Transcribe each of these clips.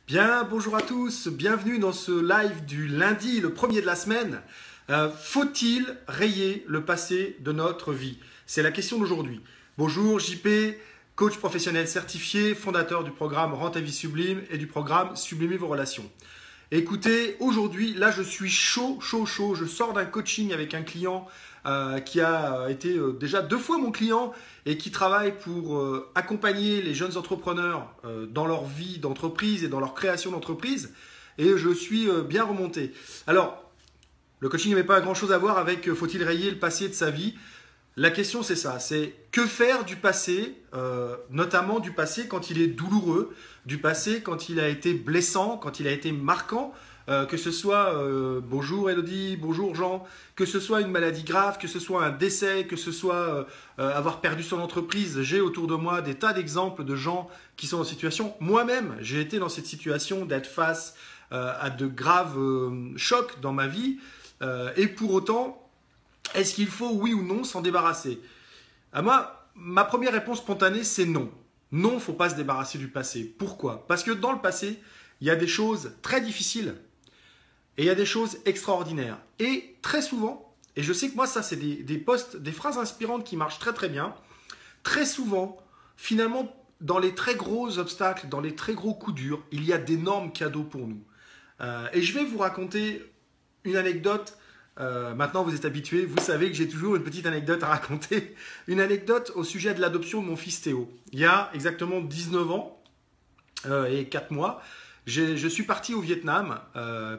Bien, bonjour à tous, bienvenue dans ce live du lundi, le premier de la semaine. Faut-il rayer le passé de notre vie? C'est la question d'aujourd'hui. Bonjour JP, coach professionnel certifié, fondateur du programme Rends ta vie sublime et du programme Sublimer vos relations. Écoutez, aujourd'hui, là je suis chaud. Je sors d'un coaching avec un client qui a été déjà 2 fois mon client et qui travaille pour accompagner les jeunes entrepreneurs dans leur vie d'entreprise et dans leur création d'entreprise. Et je suis bien remonté. Alors, le coaching n'avait pas grand-chose à voir avec faut-il rayer le passé de sa vie. La question c'est ça, c'est que faire du passé, notamment du passé quand il est douloureux, du passé quand il a été blessant, quand il a été marquant, que ce soit, bonjour Elodie, bonjour Jean, que ce soit une maladie grave, que ce soit un décès, que ce soit avoir perdu son entreprise. J'ai autour de moi des tas d'exemples de gens qui sont en situation, moi-même j'ai été dans cette situation d'être face à de graves chocs dans ma vie et pour autant, est-ce qu'il faut, oui ou non, s'en débarrasser? Moi, ma première réponse spontanée, c'est non. Non, il ne faut pas se débarrasser du passé. Pourquoi? Parce que dans le passé, il y a des choses très difficiles et il y a des choses extraordinaires. Et très souvent, et je sais que moi, ça, c'est des posts, des phrases inspirantes qui marchent très très bien. Très souvent, finalement, dans les très gros obstacles, dans les très gros coups durs, il y a d'énormes cadeaux pour nous. Et je vais vous raconter une anecdote. Maintenant, vous êtes habitués, vous savez que j'ai toujours une petite anecdote à raconter. Une anecdote au sujet de l'adoption de mon fils Théo. Il y a exactement 19 ans et 4 mois, je suis parti au Vietnam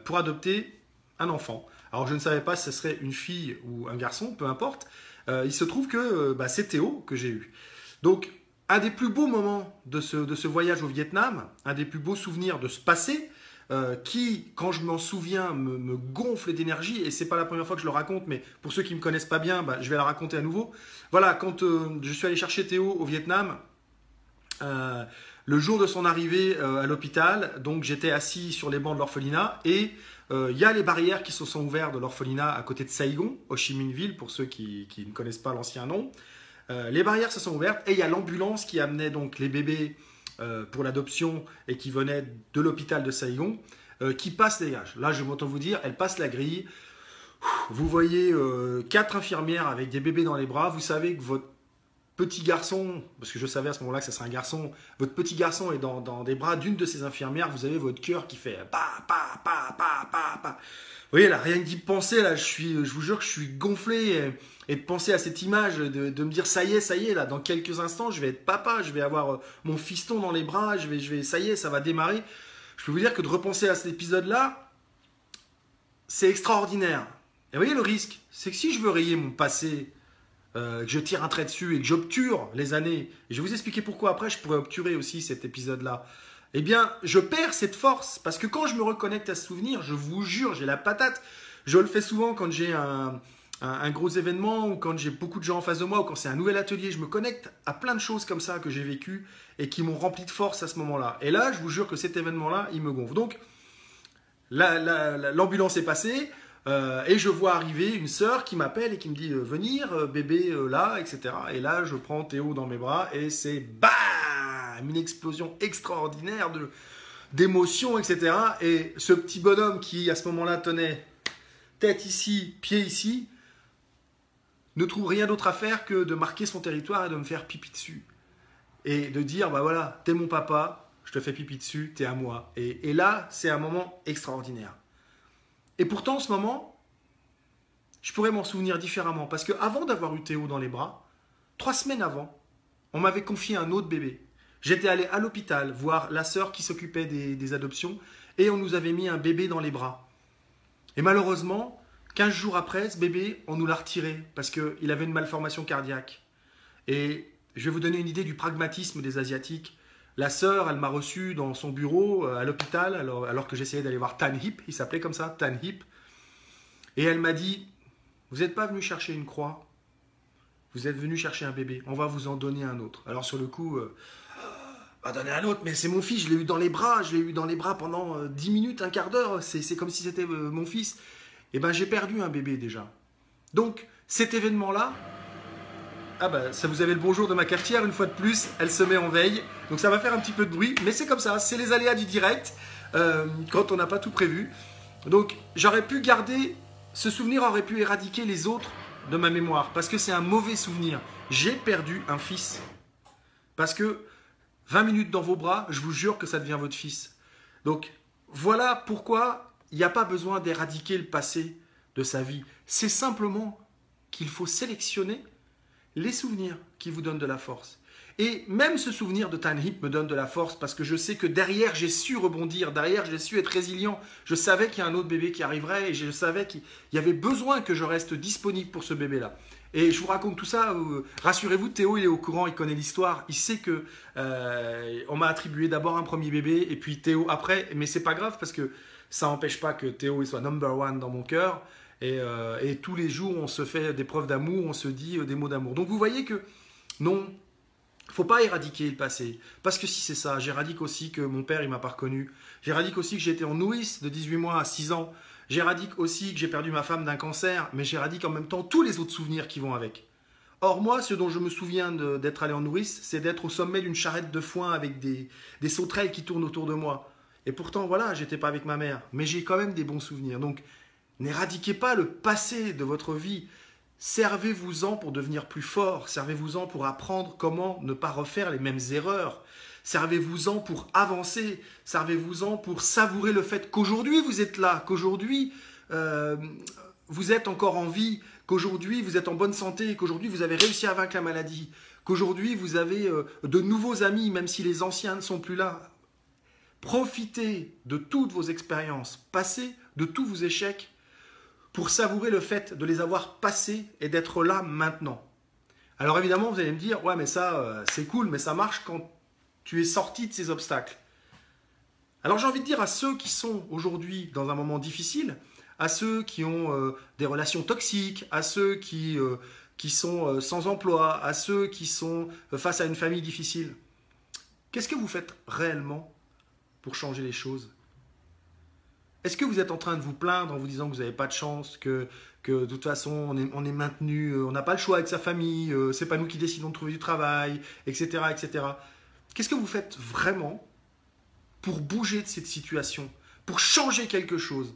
pour adopter un enfant. Alors, je ne savais pas si ce serait une fille ou un garçon, peu importe. Il se trouve que c'est Théo que j'ai eu. Donc, un des plus beaux moments de ce voyage au Vietnam, un des plus beaux souvenirs de ce passé, qui, quand je m'en souviens, me gonfle d'énergie, et c'est pas la première fois que je le raconte, mais pour ceux qui me connaissent pas bien, je vais la raconter à nouveau. Voilà, quand je suis allé chercher Théo au Vietnam, le jour de son arrivée à l'hôpital, donc j'étais assis sur les bancs de l'orphelinat, et il y a les barrières qui se sont ouvertes de l'orphelinat à côté de Saigon, Ho Chi Minh Ville, pour ceux qui ne connaissent pas l'ancien nom. Les barrières se sont ouvertes, et il y a l'ambulance qui amenait donc les bébés pour l'adoption et qui venait de l'hôpital de Saigon, qui passe les gages. Là, je m'entends vous dire, elle passe la grille. Vous voyez 4 infirmières avec des bébés dans les bras. Vous savez que votre petit garçon, parce que je savais à ce moment-là que ça serait un garçon, votre petit garçon est dans des bras d'une de ces infirmières. Vous avez votre cœur qui fait pa, pa, pa, pa, pa, pa. Vous voyez, là, rien que d'y penser, là, je vous jure que je suis gonflé. Et de penser à cette image, de me dire ça y est, là, dans quelques instants, je vais être papa, je vais avoir mon fiston dans les bras, ça y est, ça va démarrer. Je peux vous dire que de repenser à cet épisode-là, c'est extraordinaire. Et vous voyez le risque, c'est que si je veux rayer mon passé, que je tire un trait dessus et que j'obture les années, et je vais vous expliquer pourquoi après je pourrais obturer aussi cet épisode-là, eh bien, je perds cette force, parce que quand je me reconnecte à ce souvenir, je vous jure, j'ai la patate. Je le fais souvent quand j'ai un gros événement ou quand j'ai beaucoup de gens en face de moi ou quand c'est un nouvel atelier, je me connecte à plein de choses comme ça que j'ai vécues et qui m'ont rempli de force à ce moment-là. Et là, je vous jure que cet événement-là, il me gonfle. Donc, l'ambulance est passée et je vois arriver une sœur qui m'appelle et qui me dit venir, bébé là, etc. Et là, je prends Théo dans mes bras et c'est bam, une explosion extraordinaire d'émotions, etc. Et ce petit bonhomme qui, à ce moment-là, tenait tête ici, pied ici, ne trouve rien d'autre à faire que de marquer son territoire et de me faire pipi dessus. Et de dire, bah voilà, t'es mon papa, je te fais pipi dessus, t'es à moi. Et là, c'est un moment extraordinaire. Et pourtant, en ce moment, je pourrais m'en souvenir différemment. Parce qu'avant d'avoir eu Théo dans les bras, 3 semaines avant, on m'avait confié un autre bébé. J'étais allé à l'hôpital voir la sœur qui s'occupait des adoptions et on nous avait mis un bébé dans les bras. Et malheureusement, 15 jours après, ce bébé, on nous l'a retiré parce qu'il avait une malformation cardiaque. Et je vais vous donner une idée du pragmatisme des Asiatiques. La sœur, elle m'a reçu dans son bureau à l'hôpital alors que j'essayais d'aller voir Tan Hip, il s'appelait comme ça, Tan Hip. Et elle m'a dit, vous n'êtes pas venu chercher une croix, vous êtes venu chercher un bébé, on va vous en donner un autre. Alors sur le coup, on va donner un autre, mais c'est mon fils, je l'ai eu dans les bras, pendant 10 minutes, un quart d'heure, c'est comme si c'était mon fils. Et ben j'ai perdu un bébé déjà. Donc cet événement-là, Ah bah, ça vous avez le bonjour de ma cafetière, une fois de plus, elle se met en veille. Donc ça va faire un petit peu de bruit, mais c'est comme ça, c'est les aléas du direct, quand on n'a pas tout prévu. Donc j'aurais pu garder, ce souvenir aurait pu éradiquer les autres de ma mémoire, parce que c'est un mauvais souvenir. J'ai perdu un fils. Parce que 20 minutes dans vos bras, je vous jure que ça devient votre fils. Donc voilà pourquoi il n'y a pas besoin d'éradiquer le passé de sa vie. C'est simplement qu'il faut sélectionner les souvenirs qui vous donnent de la force. Et même ce souvenir de Tanhip me donne de la force parce que je sais que derrière, j'ai su rebondir, derrière, j'ai su être résilient. Je savais qu'il y a un autre bébé qui arriverait et je savais qu'il y avait besoin que je reste disponible pour ce bébé-là. Et je vous raconte tout ça, rassurez-vous, Théo, il est au courant, il connaît l'histoire, il sait que on m'a attribué d'abord un premier bébé et puis Théo après, mais c'est pas grave parce que ça n'empêche pas que Théo il soit number one dans mon cœur. Et tous les jours, on se fait des preuves d'amour, on se dit des mots d'amour. Donc vous voyez que non, il ne faut pas éradiquer le passé. Parce que si c'est ça, j'éradique aussi que mon père, il ne m'a pas reconnu. J'éradique aussi que j'ai été en nourrice de 18 mois à 6 ans. J'éradique aussi que j'ai perdu ma femme d'un cancer. Mais j'éradique en même temps tous les autres souvenirs qui vont avec. Or moi, ce dont je me souviens d'être allé en nourrice, c'est d'être au sommet d'une charrette de foin avec des sauterelles qui tournent autour de moi. Et pourtant, voilà, j'étais pas avec ma mère. Mais j'ai quand même des bons souvenirs. Donc, n'éradiquez pas le passé de votre vie. Servez-vous-en pour devenir plus fort. Servez-vous-en pour apprendre comment ne pas refaire les mêmes erreurs. Servez-vous-en pour avancer. Servez-vous-en pour savourer le fait qu'aujourd'hui vous êtes là, qu'aujourd'hui vous êtes encore en vie, qu'aujourd'hui vous êtes en bonne santé, qu'aujourd'hui vous avez réussi à vaincre la maladie, qu'aujourd'hui vous avez de nouveaux amis, même si les anciens ne sont plus là. Profitez de toutes vos expériences passées, de tous vos échecs, pour savourer le fait de les avoir passés et d'être là maintenant. Alors évidemment, vous allez me dire, ouais mais ça c'est cool, mais ça marche quand tu es sorti de ces obstacles. Alors j'ai envie de dire à ceux qui sont aujourd'hui dans un moment difficile, à ceux qui ont des relations toxiques, à ceux qui sont sans emploi, à ceux qui sont face à une famille difficile, qu'est-ce que vous faites réellement pour changer les choses ? Est-ce que vous êtes en train de vous plaindre en vous disant que vous n'avez pas de chance, que de toute façon on est maintenu, on n'a pas le choix avec sa famille, c'est pas nous qui décidons de trouver du travail, etc., etc. Qu'est-ce que vous faites vraiment pour bouger de cette situation, pour changer quelque chose ?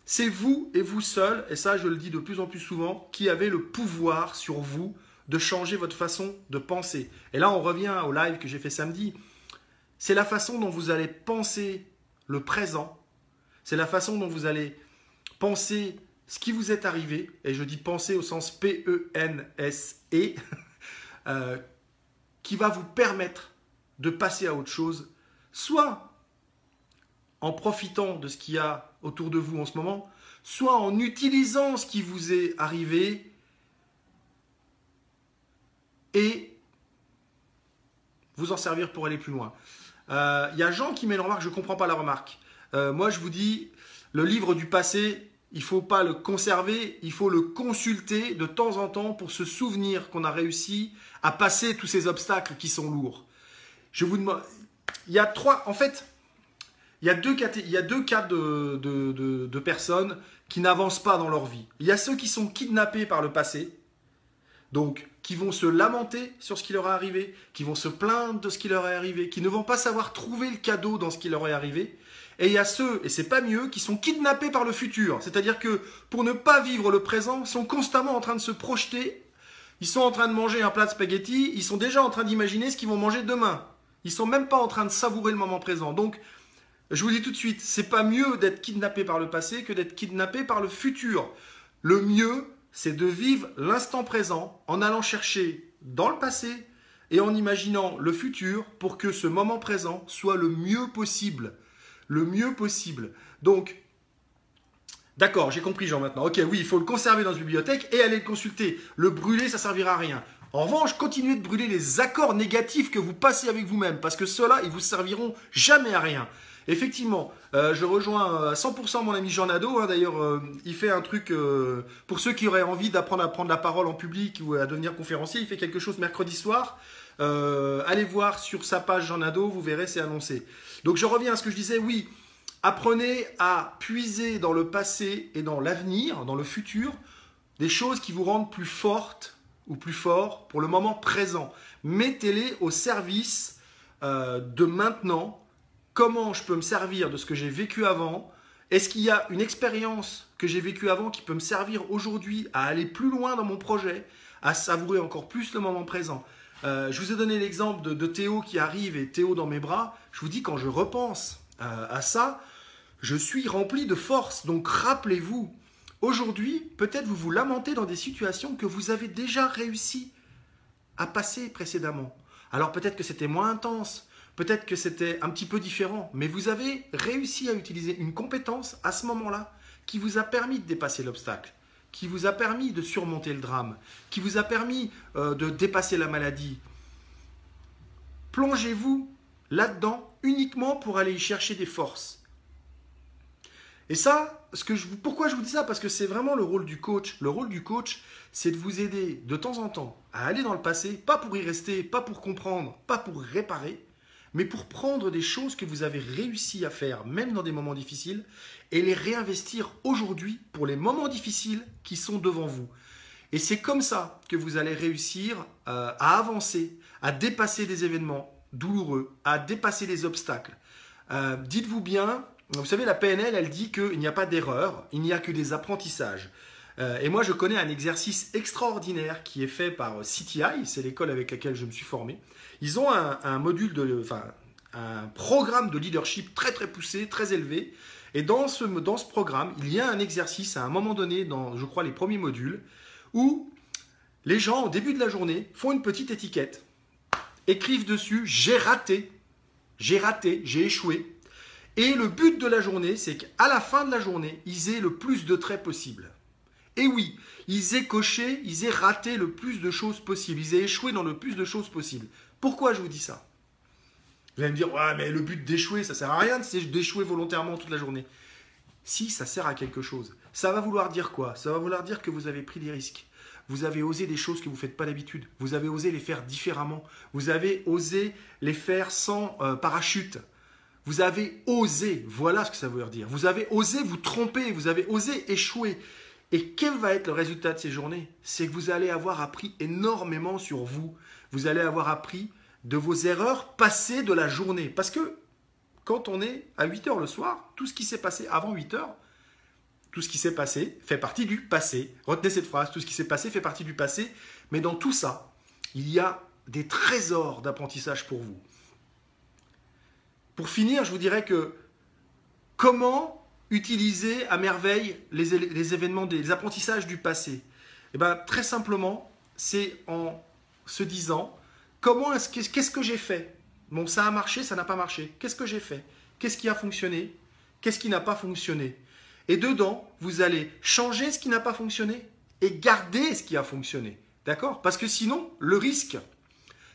C'est vous et vous seul, et ça je le dis de plus en plus souvent, qui avez le pouvoir sur vous de changer votre façon de penser. Et là on revient au live que j'ai fait samedi. C'est la façon dont vous allez penser le présent. C'est la façon dont vous allez penser ce qui vous est arrivé, et je dis penser au sens P-E-N-S-E, qui va vous permettre de passer à autre chose, soit en profitant de ce qu'il y a autour de vous en ce moment, soit en utilisant ce qui vous est arrivé et vous en servir pour aller plus loin. Il y a Jean qui met une remarque, je ne comprends pas la remarque. Moi, je vous dis, le livre du passé, il ne faut pas le conserver, il faut le consulter de temps en temps pour se souvenir qu'on a réussi à passer tous ces obstacles qui sont lourds. Je vous demande, il y a deux cas de personnes qui n'avancent pas dans leur vie. Il y a ceux qui sont kidnappés par le passé, donc qui vont se lamenter sur ce qui leur est arrivé, qui vont se plaindre de ce qui leur est arrivé, qui ne vont pas savoir trouver le cadeau dans ce qui leur est arrivé. Et il y a ceux, et c'est pas mieux, qui sont kidnappés par le futur. C'est-à-dire que pour ne pas vivre le présent, ils sont constamment en train de se projeter. Ils sont en train de manger un plat de spaghettis, ils sont déjà en train d'imaginer ce qu'ils vont manger demain. Ils sont même pas en train de savourer le moment présent. Donc, je vous dis tout de suite, c'est pas mieux d'être kidnappé par le passé que d'être kidnappé par le futur. Le mieux, c'est de vivre l'instant présent en allant chercher dans le passé et en imaginant le futur pour que ce moment présent soit le mieux possible. Le mieux possible. Donc, d'accord, j'ai compris Jean maintenant. Ok, oui, il faut le conserver dans une bibliothèque et aller le consulter. Le brûler, ça ne servira à rien. En revanche, continuez de brûler les accords négatifs que vous passez avec vous-même parce que ceux-là, ils vous serviront jamais à rien. Effectivement, je rejoins à 100% mon ami Jean Nadeau. D'ailleurs, il fait un truc pour ceux qui auraient envie d'apprendre à prendre la parole en public ou à devenir conférencier. Il fait quelque chose mercredi soir. Allez voir sur sa page Jean Nadeau, vous verrez, c'est annoncé. Donc je reviens à ce que je disais, oui, apprenez à puiser dans le passé et dans l'avenir, dans le futur, des choses qui vous rendent plus fortes ou plus fort pour le moment présent. Mettez-les au service de maintenant. Comment je peux me servir de ce que j'ai vécu avant? Est-ce qu'il y a une expérience que j'ai vécue avant qui peut me servir aujourd'hui à aller plus loin dans mon projet, à savourer encore plus le moment présent? Je vous ai donné l'exemple de Théo qui arrive et Théo dans mes bras. Je vous dis, quand je repense à ça, je suis rempli de force. Donc rappelez-vous, aujourd'hui, peut-être vous vous lamentez dans des situations que vous avez déjà réussi à passer précédemment. Alors peut-être que c'était moins intense, peut-être que c'était un petit peu différent, mais vous avez réussi à utiliser une compétence à ce moment-là qui vous a permis de dépasser l'obstacle, qui vous a permis de surmonter le drame, qui vous a permis de dépasser la maladie. Plongez-vous là-dedans uniquement pour aller y chercher des forces. Et ça, pourquoi je vous dis ça? Parce que c'est vraiment le rôle du coach. Le rôle du coach, c'est de vous aider de temps en temps à aller dans le passé, pas pour y rester, pas pour comprendre, pas pour réparer, mais pour prendre des choses que vous avez réussi à faire, même dans des moments difficiles, et les réinvestir aujourd'hui pour les moments difficiles qui sont devant vous. Et c'est comme ça que vous allez réussir à avancer, à dépasser des événements douloureux, à dépasser les obstacles. Dites-vous bien, vous savez, la PNL, elle dit qu'il n'y a pas d'erreur, il n'y a que des apprentissages. Et moi, je connais un exercice extraordinaire qui est fait par CTI, c'est l'école avec laquelle je me suis formé. Ils ont un programme de leadership très très poussé, très élevé. Et dans ce programme, il y a un exercice à un moment donné, dans, je crois, les premiers modules, où les gens, au début de la journée, font une petite étiquette, écrivent dessus « j'ai raté, j'ai échoué ». Et le but de la journée, c'est qu'à la fin de la journée, ils aient le plus de traits possible. Et oui, ils aient coché, ils aient raté le plus de choses possibles. Ils aient échoué dans le plus de choses possibles. Pourquoi je vous dis ça? Vous allez me dire, ouais, mais le but d'échouer, ça sert à rien d'échouer volontairement toute la journée. Si, ça sert à quelque chose. Ça va vouloir dire quoi? Ça va vouloir dire que vous avez pris des risques. Vous avez osé des choses que vous ne faites pas d'habitude. Vous avez osé les faire différemment. Vous avez osé les faire sans parachute. Vous avez osé, voilà ce que ça veut dire. Vous avez osé vous tromper, vous avez osé échouer. Et quel va être le résultat de ces journées? C'est que vous allez avoir appris énormément sur vous. Vous allez avoir appris de vos erreurs passées de la journée. Parce que quand on est à 8 h le soir, tout ce qui s'est passé avant 8 h, tout ce qui s'est passé fait partie du passé. Retenez cette phrase, tout ce qui s'est passé fait partie du passé. Mais dans tout ça, il y a des trésors d'apprentissage pour vous. Pour finir, je vous dirais que comment utiliser à merveille les événements, les apprentissages du passé? Eh bien, très simplement, c'est en se disant, qu'est-ce que j'ai fait? Bon, ça a marché, ça n'a pas marché. Qu'est-ce que j'ai fait? Qu'est-ce qui a fonctionné? Qu'est-ce qui n'a pas fonctionné? Et dedans, vous allez changer ce qui n'a pas fonctionné et garder ce qui a fonctionné. D'accord? Parce que sinon, le risque,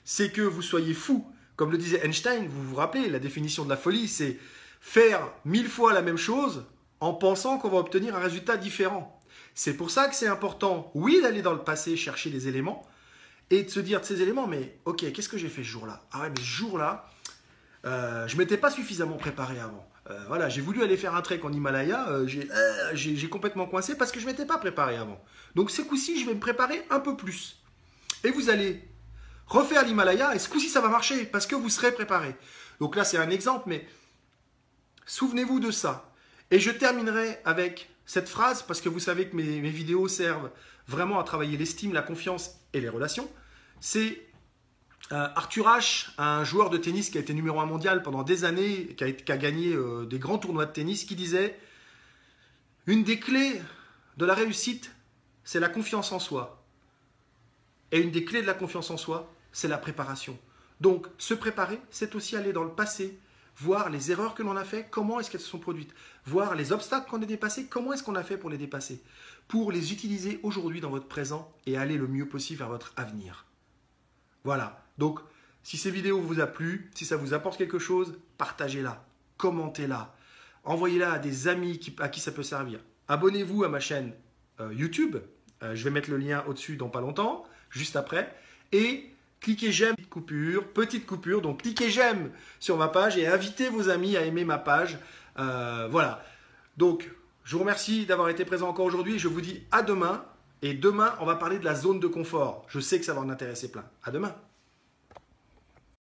c'est que vous soyez fou. Comme le disait Einstein, vous vous rappelez, la définition de la folie, c'est faire 1000 fois la même chose en pensant qu'on va obtenir un résultat différent. C'est pour ça que c'est important, oui, d'aller dans le passé chercher des éléments et de se dire de ces éléments, mais ok, qu'est-ce que j'ai fait ce jour-là? Ah ouais, mais ce jour-là, je ne m'étais pas suffisamment préparé avant. Voilà, j'ai voulu aller faire un trek en Himalaya, j'ai complètement coincé parce que je ne m'étais pas préparé avant. Donc ce coup-ci, je vais me préparer un peu plus. Et vous allez refaire l'Himalaya, et ce coup-ci, ça va marcher, parce que vous serez préparé. Donc là, c'est un exemple, mais souvenez-vous de ça. Et je terminerai avec cette phrase, parce que vous savez que mes vidéos servent vraiment à travailler l'estime, la confiance et les relations. C'est Arthur Ashe, un joueur de tennis qui a été numéro 1 mondial pendant des années, qui a gagné des grands tournois de tennis, qui disait « Une des clés de la réussite, c'est la confiance en soi. Et une des clés de la confiance en soi, c'est la préparation. Donc, se préparer, c'est aussi aller dans le passé, voir les erreurs que l'on a fait, comment est-ce qu'elles se sont produites, voir les obstacles qu'on a dépassés, comment est-ce qu'on a fait pour les dépasser, pour les utiliser aujourd'hui dans votre présent et aller le mieux possible vers votre avenir. Voilà. Donc, si ces vidéos vous a plu, si ça vous apporte quelque chose, partagez-la, commentez-la, envoyez-la à des amis à qui ça peut servir. Abonnez-vous à ma chaîne YouTube, je vais mettre le lien au-dessus dans pas longtemps, juste après, et cliquez j'aime, petite coupure, donc cliquez j'aime sur ma page et invitez vos amis à aimer ma page. Voilà. Donc, je vous remercie d'avoir été présent encore aujourd'hui. Je vous dis à demain Et demain, on va parler de la zone de confort. Je sais que ça va en intéresser plein. À demain.